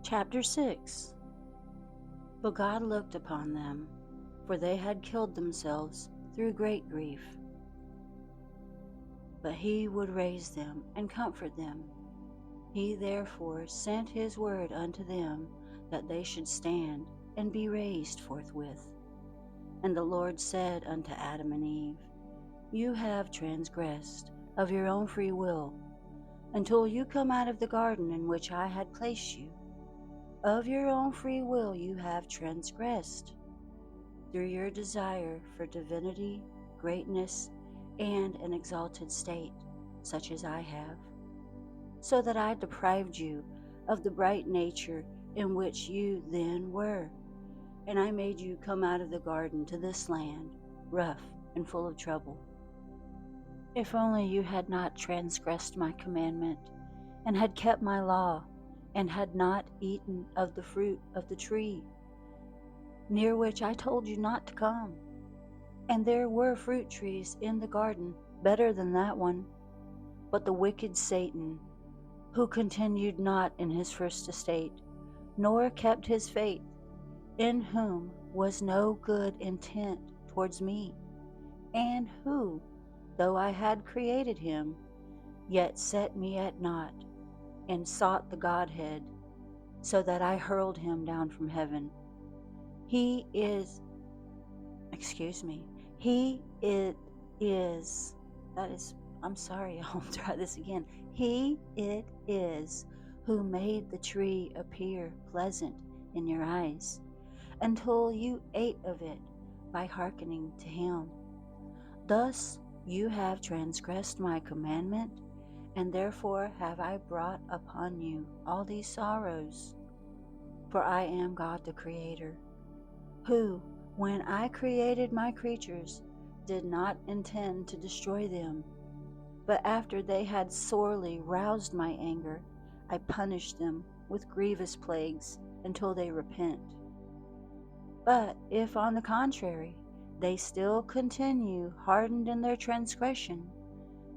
Chapter 6. But God looked upon them, for they had killed themselves through great grief. But he would raise them and comfort them. He therefore sent his word unto them, that they should stand and be raised forthwith. And the Lord said unto Adam and Eve, You have transgressed of your own free will, until you come out of the garden in which I had placed you. Of your own free will you have transgressed, through your desire for divinity, greatness, and an exalted state, such as I have, so that I deprived you of the bright nature in which you then were, and I made you come out of the garden to this land, rough and full of trouble. If only you had not transgressed my commandment, and had kept my law, and had not eaten of the fruit of the tree, near which I told you not to come. And there were fruit trees in the garden better than that one. But the wicked Satan, who continued not in his first estate, nor kept his faith, in whom was no good intent towards me, and who, though I had created him, yet set me at naught, and sought the Godhead, so that I hurled him down from heaven. He is, he it is, I'm sorry, I'll try this again. He it is who made the tree appear pleasant in your eyes, until you ate of it by hearkening to him. Thus you have transgressed my commandment, and therefore have I brought upon you all these sorrows. For I am God the Creator, who, when I created my creatures, did not intend to destroy them, but after they had sorely roused my anger, I punished them with grievous plagues until they repent. But if, on the contrary, they still continue hardened in their transgression,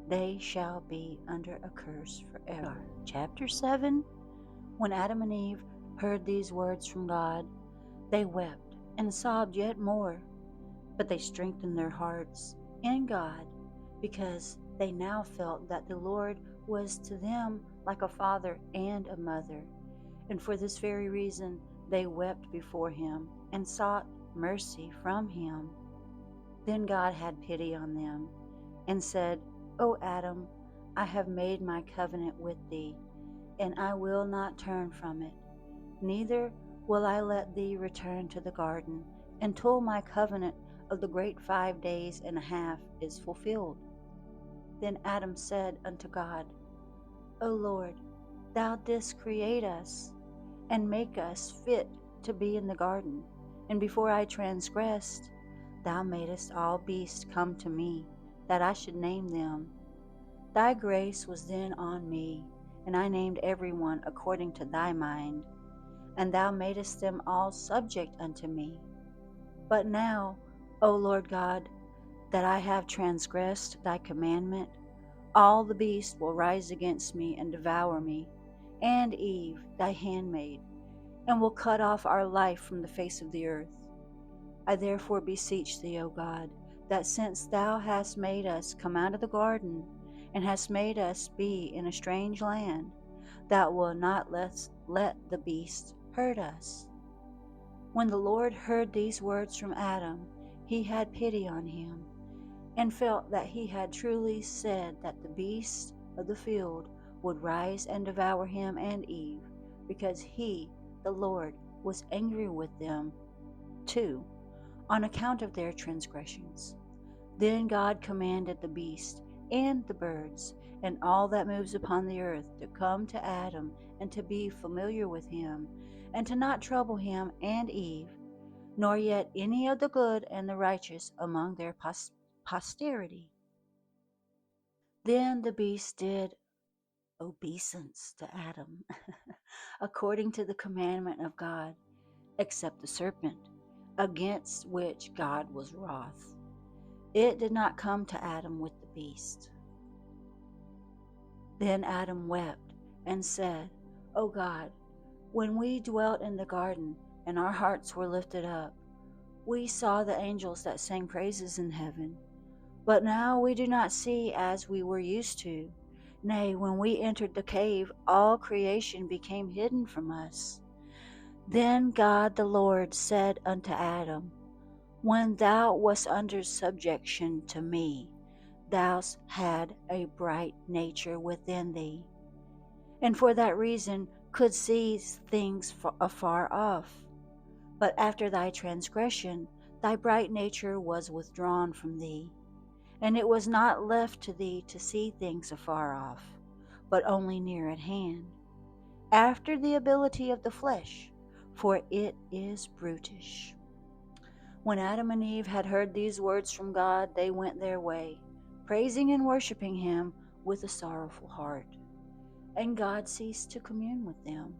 they shall be under a curse forever. Chapter 7. When Adam and Eve heard these words from God, they wept and sobbed yet more, but they strengthened their hearts in God, because they now felt that the Lord was to them like a father and a mother, and for this very reason they wept before him and sought mercy from him. Then God had pity on them and said, O Adam, I have made my covenant with thee, and I will not turn from it, neither will I let thee return to the garden until my covenant of the great 5 days and a half is fulfilled. Then Adam said unto God, O Lord, thou didst create us, and make us fit to be in the garden, and before I transgressed, thou madest all beasts come to me, that I should name them. Thy grace was then on me, and I named every one according to thy mind, and thou madest them all subject unto me. But now, O Lord God, that I have transgressed thy commandment, all the beasts will rise against me and devour me, and Eve, thy handmaid, and will cut off our life from the face of the earth. I therefore beseech thee, O God, that since thou hast made us come out of the garden, and hast made us be in a strange land, thou wilt not let the beasts hurt us. When the Lord heard these words from Adam, he had pity on him, and felt that he had truly said that the beasts of the field would rise and devour him and Eve, because he, the Lord, was angry with them too, on account of their transgressions. Then God commanded the beast and the birds and all that moves upon the earth to come to Adam and to be familiar with him, and to not trouble him and Eve, nor yet any of the good and the righteous among their posterity. Then the beast did obeisance to Adam, according to the commandment of God, except the serpent, against which God was wroth. It did not come to Adam with the beast. Then Adam wept and said, O God, When we dwelt in the garden and our hearts were lifted up, we saw the angels that sang praises in heaven. But now we do not see as we were used to. Nay, when we entered the cave, all creation became hidden from us. Then God the Lord said unto Adam, When thou wast under subjection to me, thou had a bright nature within thee, and for that reason could see things afar off. But after thy transgression, thy bright nature was withdrawn from thee, and it was not left to thee to see things afar off, but only near at hand, after the ability of the flesh, for it is brutish. When Adam and Eve had heard these words from God, they went their way, praising and worshiping him with a sorrowful heart. And God ceased to commune with them.